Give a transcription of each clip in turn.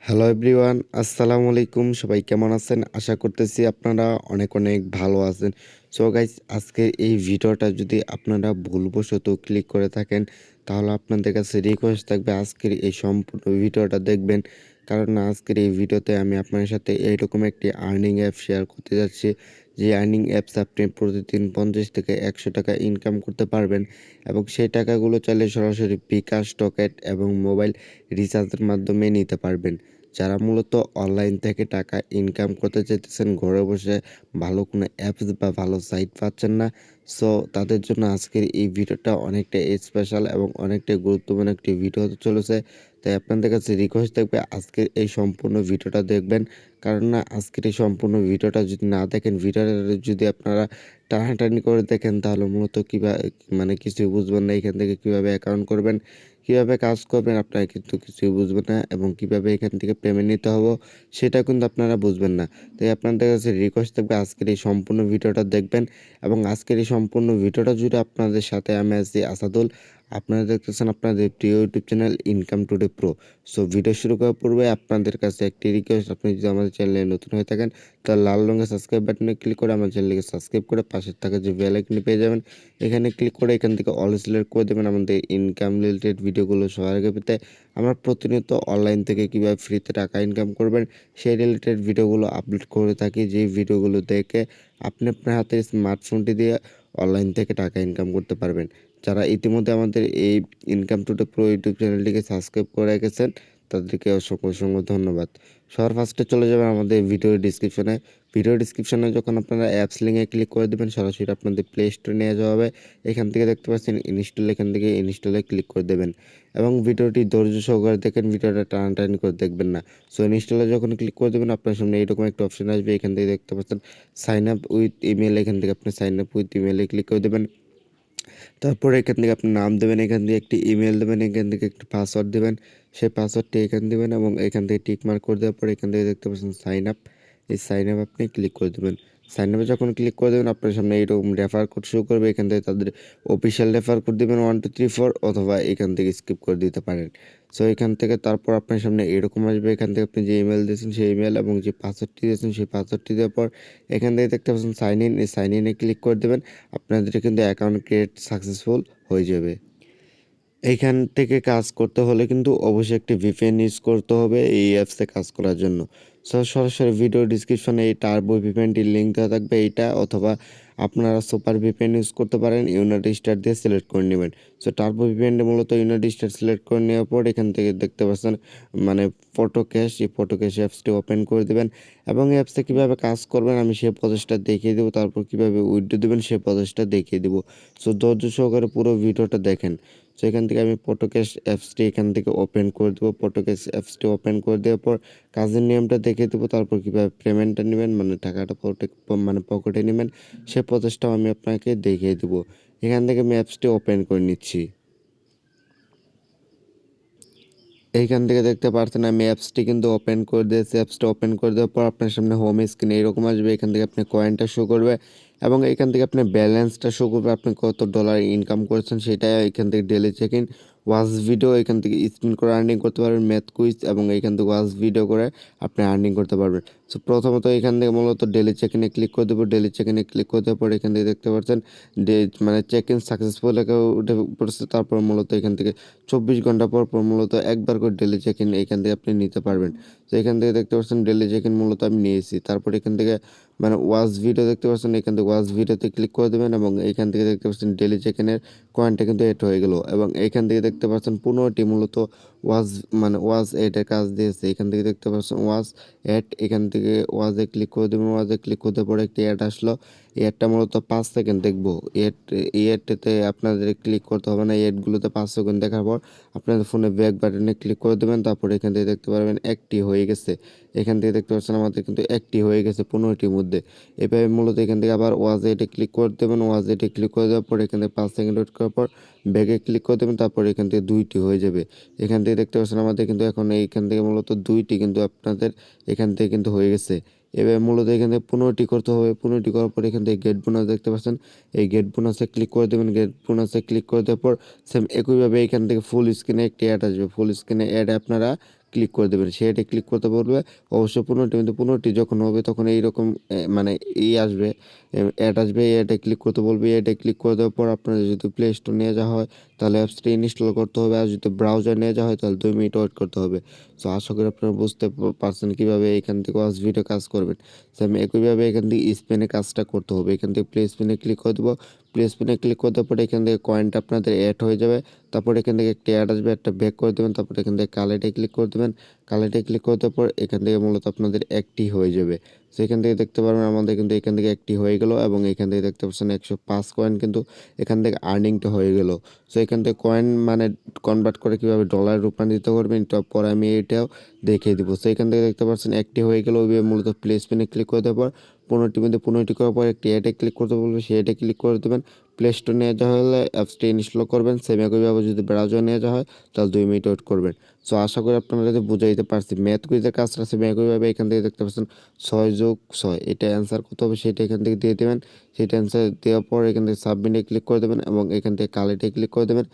Hello everyone, আসসালামু আলাইকুম। সবাই কেমন আছেন? আশা করতেছি আপনারা অনেক অনেক ভালো আছেন। সো গাইস, আজকের এই ভিডিওটা যদি আপনারা ভুলবশত ক্লিক করে থাকেন, তাহলে আপনাদের কাছে রিকোয়েস্ট থাকবে আজকের এই সম্পূর্ণ ভিডিওটা দেখবেন। কারণ আজকের এই ভিডিওতে আমি আপনার সাথে এইরকম একটি আর্নিং অ্যাপ শেয়ার করতে যাচ্ছি, যে আর্নিং অ্যাপস আপনি প্রতিদিন 50 থেকে 100 টাকা ইনকাম করতে পারবেন এবং সেই টাকাগুলো চাইলে সরাসরি বিকাশ, টকেট এবং মোবাইল রিচার্জের মাধ্যমে নিতে পারবেন। যারা মূলত অনলাইন থেকে টাকা ইনকাম করতে চাইতেছেন, ঘরে বসে ভালো কোনো অ্যাপস বা ভালো সাইট পাচ্ছেন না, সো তাদের জন্য আজকের এই ভিডিওটা অনেকটা স্পেশাল এবং অনেকটা গুরুত্বপূর্ণ একটি ভিডিও হতে চলেছে। তাই আপনাদের কাছে রিকোয়েস্ট থাকবে আজকের এই সম্পূর্ণ ভিডিওটা দেখবেন। কারণ না, আজকের এই সম্পূর্ণ ভিডিওটা যদি না দেখেন, ভিডিওটা যদি আপনারা টানাটানি করে দেখেন, তাহলে মূলত কীভাবে কিছুই বুঝবেন না। এখান থেকে কীভাবে অ্যাকাউন্ট করবেন, কীভাবে কাজ করবেন আপনারা কিন্তু কিছুই বুঝবেন না, এবং কীভাবে এখান থেকে পেমেন্ট নিতে হবে সেটা কিন্তু আপনারা বুঝবেন না। তাই আপনাদের কাছে রিকোয়েস্ট থাকবে আজকের এই সম্পূর্ণ ভিডিওটা দেখবেন। এবং আজকের এই সম্পূর্ণ ভিডিওটা জুড়ে আপনাদের সাথে আমি আছি আসাদুল। আপনারা দেখতেছেন আপনাদের প্রিয় YouTube channel income today pro. So video শুরু করার পূর্বে আপনাদের কাছে একটি রিকোয়েস্ট, আপনি যদি আমাদের চ্যানেলে নতুন হয়ে থাকেন, তাহলে লাল রঙের সাবস্ক্রাইব বাটনে ক্লিক করে আমার চ্যানেলকে সাবস্ক্রাইব করে পাশে থাকা যে বেল আইকনটি পেয়ে যাবেন, এখানে ক্লিক করে এখান থেকে অল সিলেক্ট করে দেবেন। আমাদের ইনকাম রিলেটেড ভিডিওগুলো সবার আগে পেতে আমরা প্রতিনিয়ত অনলাইন থেকে কীভাবে ফ্রিতে টাকা ইনকাম করবেন সেই রিলেটেড ভিডিওগুলো আপলোড করে থাকি, যেই ভিডিওগুলো দেখে আপনি আপনার হাতে স্মার্টফোনটি দিয়ে অনলাইন থেকে টাকা ইনকাম করতে পারবেন। যারা ইতিমধ্যে আমাদের এই ইনকাম টুডে প্রো ইউটিউব চ্যানেলটিকে সাবস্ক্রাইব করে রেখেছেন, তাদেরকে অসংখ্য অসংখ্য ধন্যবাদ। সবার ফার্স্টে চলে যাবেন আমাদের ভিডিও ডিসক্রিপশনে যখন আপনারা অ্যাপস লিঙ্কে ক্লিক করে দেবেন, সরাসরি আপনাদের প্লে স্টোরে নিয়ে যাওয়া হবে। এখান থেকে দেখতে পাচ্ছেন ইনস্টল, এখান থেকে ইনস্টলে ক্লিক করে দেবেন এবং ভিডিওটি ধৈর্য সহকারে দেখেন, ভিডিওটা টানাটানি করে দেখবেন না। সো ইনস্টলে যখন ক্লিক করে দেবেন, আপনার সামনে এইরকম একটা অপশন আসবে। এখান থেকে দেখতে পাচ্ছেন সাইন আপ উইথ ইমেল, এখান থেকে আপনি সাইন আপ উইথ ইমেলে ক্লিক করে দেবেন। তারপরে এখান থেকে আপনি নাম দেবেন, এখান থেকে একটি ইমেল দেবেন, এখান থেকে একটি পাসওয়ার্ড দেবেন, সেই পাসওয়ার্ডটি এখান দেবেন এবং এখান থেকে টিক মার্ক করে দেওয়ার পরে এখান থেকে দেখতে পাচ্ছেন সাইন আপ, এই সাইন আপ আপনি ক্লিক করে দেবেন। সাইন আপে যখন ক্লিক করে দেবেন, আপনার সামনে এইরকম রেফার কোড শো করবে। এখান থেকে তাদের অফিসিয়াল রেফার কোড দেবেন 1 2 3 4, অথবা এখান থেকে স্কিপ করে দিতে পারেন। সো এখান থেকে তারপর আপনার সামনে এরকম আসবে। এখান থেকে আপনি যে ইমেল দিয়েছেন সেই ইমেল এবং যে পাসওয়ার্ডটি দিয়েছেন সেই পাসওয়ার্ডটি দেওয়ার পর এখান থেকে দেখতে পাচ্ছেন সাইন ইন, এই সাইন ইনে ক্লিক করে দেবেন। আপনাদের কিন্তু অ্যাকাউন্ট ক্রিয়েট সাকসেসফুল হয়ে যাবে। এইখান থেকে কাজ করতে হলে কিন্তু অবশ্যই একটি ভিপিএন ইউজ করতে হবে এই অ্যাপসে কাজ করার জন্য। সরাসরি ভিডিও ডিসক্রিপশনে এই টার্বো ভিপিএনটির লিঙ্ক দেওয়া থাকবে, এইটা, অথবা আপনারা সুপার ভিপিএন ইউজ করতে পারেন। ইউনাইটেড স্টার দিয়ে সিলেক্ট করে নেবেন। সো টার্বো ভিপিএনটি মূলত ইউনাইটেড স্টার সিলেক্ট করে নেওয়ার পর এখান থেকে দেখতে পাচ্ছেন ফটো ক্যাশ, এই ফটো ক্যাশ অ্যাপসটি ওপেন করে দেবেন এবং এই অ্যাপসে কীভাবে কাজ করবেন আমি সেই প্রসেসটা দেখিয়ে দেবো। তারপর কীভাবে উইথড্র দেবেন সেই প্রসেসটা দেখিয়ে দেবো। সো ধৈর্য সহকারে পুরো ভিডিওটা দেখেন। সো এখান থেকে আমি পটোক্যাশ অ্যাপসটি এখান থেকে ওপেন করে দেবো। পটোক্যাশ অ্যাপসটি ওপেন করে দেওয়ার পর কাজের নিয়মটা দেখিয়ে দেবো। তারপর কীভাবে পেমেন্টটা নেবেন, টাকাটা পকেটে নেবেন, সে প্রসেসটাও আমি আপনাকে দেখিয়ে দেবো। এখান থেকে আমি অ্যাপসটি ওপেন করে নিচ্ছি। এইখান থেকে দেখতে পাচ্ছেন আমি অ্যাপসটি কিন্তু ওপেন করে দিয়েছি। অ্যাপসটা ওপেন করে দেওয়ার পর আপনার সামনে হোম স্ক্রিন এরকম আসবে। এখান থেকে আপনি কয়েনটা শো করবে এবং এখান থেকে আপনি ব্যালেন্সটা শো করবে, আপনি কত ডলার ইনকাম করেছেন সেটা। এখান থেকে daily check in, watch video, এখান থেকে স্পিন করে আর্নিং করতে পারবেন, ম্যাথ কুইজ, এবং এখান থেকে ওয়াচ ভিডিও করে আপনি আর্নিং করতে পারবেন। সো প্রথমত এখান থেকে মূলত ডেলি চেক ইনে ক্লিক করে দেবো। ডেলি চেক ইনে ক্লিক করে দেওয়ার পর এখান থেকে দেখতে পাচ্ছেন চেক ইন সাকসেসফুল উঠে পড়েছে। তারপর মূলত এখান থেকে 24 ঘন্টা পর পর মূলত একবার করে ডেলি চেক ইন এখান থেকে আপনি নিতে পারবেন। তো এখান থেকে দেখতে পাচ্ছেন ডেলি চেক ইন মূলত আমি নিয়েছি। তারপর এখান থেকে ওয়াচ ভিডিও দেখতে পাচ্ছেন, এখান থেকে ওয়াচ ভিডিওতে ক্লিক করে দেবেন এবং এখান থেকে দেখতে পাচ্ছেন ডেলি চেক ইনের কয়েনটা কিন্তু এড হয়ে গেল এবং এইখান থেকে দেখতে পাচ্ছেন 15টি মূলত ওয়াচ ওয়াচ এডের কাজ দিয়েছে। এখান থেকে দেখতে পাচ্ছেন ওয়াচ অ্যাড, এখান থেকে ওয়াজে ক্লিক করে দেবেন। ওয়াজে ক্লিক করতে পরে একটি অ্যাড আসলো। এই অ্যাডটা মূলত 5 সেকেন্ড দেখবো। এই অ্যাডটাতে আপনাদের ক্লিক করতে হবে না। এই অ্যাডগুলোতে 5 সেকেন্ড দেখার পর আপনাদের ফোনে ব্যাক বাটনে ক্লিক করে দেবেন। তারপর এখান থেকে দেখতে পারবেন একটি হয়ে গেছে। এখান থেকে দেখতে পাচ্ছেন আমাদের কিন্তু একটি হয়ে গেছে 15টির মধ্যে। এভাবে মূলত এখান থেকে আবার ওয়াজে এটা ক্লিক করে দেবেন। ওয়াজে এটা ক্লিক করে দেওয়ার পর এখান থেকে 5 সেকেন্ড ওয়েট করার পর ব্যাগে ক্লিক করে দেবেন। তারপর এখান থেকে 2টি হয়ে যাবে। এখান থেকে দেখতে পাচ্ছেন আমাদের কিন্তু এখন এইখান থেকে মূলত 2টি কিন্তু আপনাদের এখান থেকে কিন্তু হয়ে গেছে। এবার মূলত এখান থেকে 15টি করতে হবে। 15টি করার পর এখান থেকে গেট বোনাস দেখতে পাচ্ছেন, এই গেট বোনাসে ক্লিক করে দেবেন। গেট বোনাসে ক্লিক করে দেওয়ার পর সেম একইভাবে এখান থেকে ফুল স্ক্রিনে একটি অ্যাড আসবে। ফুল স্ক্রিনে অ্যাডে আপনারা ক্লিক করে দেবেন। সে এটা ক্লিক করতে বলবে, অবশ্যই 15টি মধ্যে 15টি যখন হবে তখন এইরকম মানে আসবে, অ্যাড আসবে, এই অ্যাডে ক্লিক করতে বলবে। এই অ্যাডে ক্লিক করে দেওয়ার পর আপনাদের যদি প্লে স্টোর নিয়ে যাওয়া হয় তাহলে অ্যাপসটি ইনস্টল করতে হবে, আর যদি ব্রাউজার নিয়ে যাওয়া হয় তাহলে 2 মিনিট ওয়েট করতে হবে। সো আশা করি আপনারা বুঝতে পারছেন কীভাবে এখান থেকে ওয়াচ ভিডিও কাজ করবেন। সেম একইভাবে এখান থেকে স্পেনে কাজটা করতে হবে। এখান থেকে প্লে স্পেনে ক্লিক করে দেবো। প্লে স্পেনে ক্লিক করতে পরে এখান থেকে কয়েনটা আপনাদের অ্যাড হয়ে যাবে। তারপর এখান থেকে একটি অ্যাড আসবে, একটা ব্যাক করে দেবেন। তারপর এখান থেকে কালেক্টে ক্লিক করে দেবেন। কালেক্টে ক্লিক করতে পর এখান থেকে মূলত আপনাদের একটি হয়ে যাবে। সো এখান থেকে দেখতে পারবেন আমাদের কিন্তু এখান থেকে একটি হয়ে গেল, এবং এখান থেকে দেখতে পাচ্ছেন 105 কয়েন কিন্তু এখান থেকে আর্নিংটা হয়ে গেল। সো এখান থেকে কয়েন মানে কনভার্ট করে কীভাবে ডলার রূপান্তরিত করবেন এটা পরে আমি এটাও দেখিয়ে দিব। সো এখান থেকে দেখতে পাচ্ছেন একটি হয়ে গেল। ওইভাবে মূলত প্লে স্পেনে ক্লিক করে দেওয়ার পর 15টির মধ্যে 15টি করার পর একটি অ্যাডে ক্লিক করতে বলবে, সেই অ্যাডে ক্লিক করে দেবেন। প্লে স্টোর নিয়ে যাওয়া হলে অ্যাপসটি ইনস্টল করবেন। সেম একইভাবে যদি ব্রাউজার নিয়ে যাওয়া হয় তাহলে 2 মিনিট ওয়েট করবেন। সো আশা করি আপনারা যদি বুঝাইতে পারছি। ম্যাথ কুইজের কাজটা সেম একইভাবে এখান থেকে দেখতে পাচ্ছেন 6+6 এটা অ্যান্সার কত হবে সেটা এখান থেকে দিয়ে দেবেন। সেটা অ্যান্সার দেওয়ার পর এখান থেকে সাবমিটে ক্লিক করে দেবেন, এবং এখান থেকে কালেক্টে ক্লিক করে দেবেন।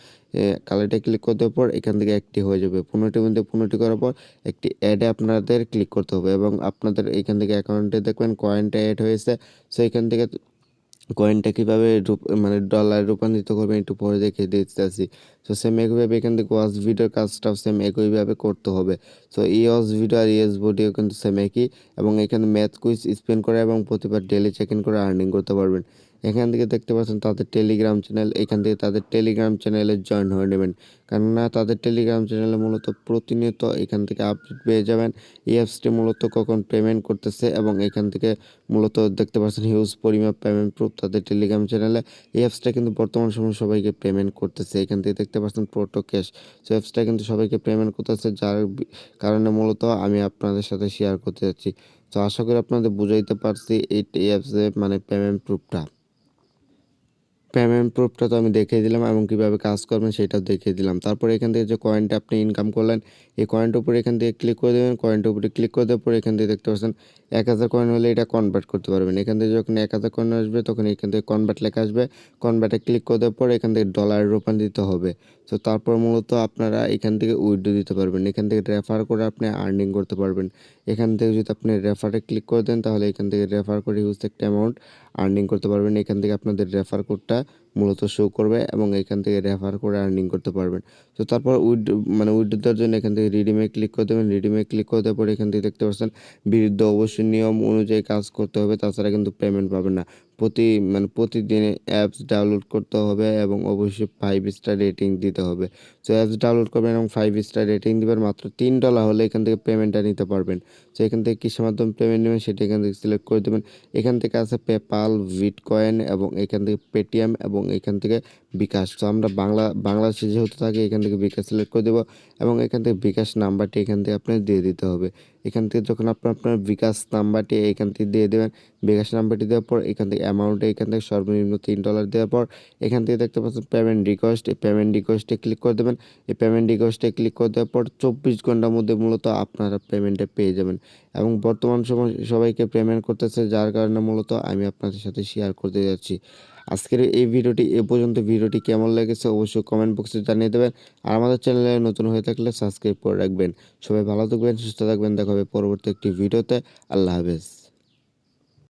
কালেক্টে ক্লিক করে দেওয়ার পর এখান থেকে একটি হয়ে যাবে। 15টির মধ্যে 15টি করার পর একটি অ্যাডে আপনাদের ক্লিক করতে হবে, এবং আপনাদের এখান থেকে অ্যাকাউন্টে দেখবেন কয়েনটা অ্যাড হয়েছে। সো এখান থেকে কয়েনটা কীভাবে মানে ডলারে রূপান্তরিত করবেন একটু পরে দেখিয়ে দিতেছি। সো সেম একইভাবে এখান থেকে ওয়াচ ভিডিওর কাজটাও সেম একইভাবে করতে হবে। সো ওয়াচ ভিডিও আর ইএস ভিডিও কিন্তু সেম একই, এবং এখানে ম্যাথ কুইজ স্পেন করে এবং প্রতিবার ডেলি চেক ইন করে আর্নিং করতে পারবেন। এখান থেকে দেখতে পাচ্ছেন তাদের টেলিগ্রাম চ্যানেল, এখান থেকে তাদের টেলিগ্রাম চ্যানেলে জয়েন হয়ে নেবেন, কেননা তাদের টেলিগ্রাম চ্যানেলে মূলত প্রতিনিয়ত এখান থেকে আপডেট পেয়ে যাবেন। এই অ্যাপসটি মূলত কখন পেমেন্ট করতেছে, এবং এখান থেকে মূলত দেখতে পাচ্ছেন হিউজ পরিমাণ পেমেন্ট প্রুফ তাদের টেলিগ্রাম চ্যানেলে। এই অ্যাপসটা কিন্তু বর্তমান সময় সবাইকে পেমেন্ট করতেছে। এখান থেকে দেখতে পাচ্ছেন প্রোটো ক্যাশ। সো অ্যাপসটা কিন্তু সবাইকে পেমেন্ট করতেছে, যার কারণে মূলত আমি আপনাদের সাথে শেয়ার করতে যাচ্ছি। তো আশা করি আপনাদের বুঝাইতে পারছি এই অ্যাপসে মানে পেমেন্ট প্রুফটা তো আমি দেখিয়ে দিলাম, এবং কীভাবে কাজ করবেন সেটাও দেখিয়ে দিলাম। তারপরে এখান থেকে যে কয়েনটা আপনি ইনকাম করলেন, এই কয়েনটার উপরে এখান থেকে ক্লিক করে দেবেন। কয়েনটার উপরে ক্লিক করে দেওয়ার পরে এখান থেকে দেখতে পাচ্ছেন 1000 কয়েন হলে এটা কনভার্ট করতে পারবেন। এখান থেকে যখন 1000 কয়েন আসবে তখন এখান থেকে কনভার্ট লেখা আসবে। কনভার্টে ক্লিক করে দেওয়ার পর এখান থেকে ডলারে রূপান্তরিত হবে। তো তারপর মূলত আপনারা এখান থেকে উইথড্র দিতে পারবেন। এখান থেকে রেফার করে আপনি আর্নিং করতে পারবেন। এখান থেকে যদি আপনি রেফারে ক্লিক করে দেন তাহলে এখান থেকে রেফার করে হিউজ একটা অ্যামাউন্ট আর্নিং করতে পারবেন। এখান থেকে আপনাদের রেফার কোডটা মূলত শো করবে, এবং এখান থেকে রেফার করে আর্নিং করতে পারবেন। তো তারপর উইথড্র দেওয়ার জন্য এখান থেকে রিডিমে ক্লিক করে দেবেন। রিডিমে ক্লিক করে দেওয়ার পরে এখান থেকে দেখতে পাচ্ছেন বিরুদ্ধে অবশ্যই নিয়ম অনুযায়ী কাজ করতে হবে, তাছাড়া কিন্তু পেমেন্ট পাবেন না। প্রতিদিনে অ্যাপস ডাউনলোড করতে হবে, এবং অবশ্যই 5 স্টার রেটিং দিতে হবে। সো অ্যাপস ডাউনলোড করবেন এবং 5 স্টার রেটিং দিবেন। মাত্র $3 হলে এখান থেকে পেমেন্টটা নিতে পারবেন। সো এখান থেকে কিসের মাধ্যমে পেমেন্ট নেবেন সেটা এখান থেকে সিলেক্ট করে দেবেন। এখান থেকে আছে পেপাল, বিটকয়েন, এবং এখান থেকে পেটিএম, এবং এখান থেকে বিকাশ। তো আমরা বাংলাদেশে যেহেতু থাকি এখান থেকে বিকাশ সিলেক্ট করে দেবো, এবং এখান থেকে বিকাশ নাম্বারটি এখান থেকে আপনার দিয়ে দিতে হবে। এখান থেকে যখন আপনার বিকাশ নাম্বারটি এখান থেকে দিয়ে দেবেন, বিকাশ নাম্বারটি দেওয়ার পর এখান থেকে অ্যামাউন্টে এখান থেকে সর্বনিম্ন $3 দেওয়ার পর এখান থেকে দেখতে পাচ্ছেন পেমেন্ট রিকোয়েস্ট, এই পেমেন্ট রিকোয়েস্টে ক্লিক করে দেবেন। এই পেমেন্ট রিকোয়েস্টে ক্লিক করে দেওয়ার পর 24 ঘন্টার মধ্যে মূলত আপনারা পেমেন্টটা পেয়ে যাবেন, এবং বর্তমান সময় সবাইকে পেমেন্ট করতেছে, যার কারণে মূলত আমি আপনাদের সাথে শেয়ার করতে যাচ্ছি। আজকের এই ভিডিওটি এ পর্যন্ত। ভিডিওটি কেমন লেগেছে অবশ্যই কমেন্ট বক্সে জানিয়ে দেবেন, আর আমাদের চ্যানেলে নতুন হয়ে থাকলে সাবস্ক্রাইব করে রাখবেন। সবাই ভালো থাকবেন, সুস্থ থাকবেন, দেখা হবে পরবর্তী একটি ভিডিওতে। আল্লাহ হাফেজ।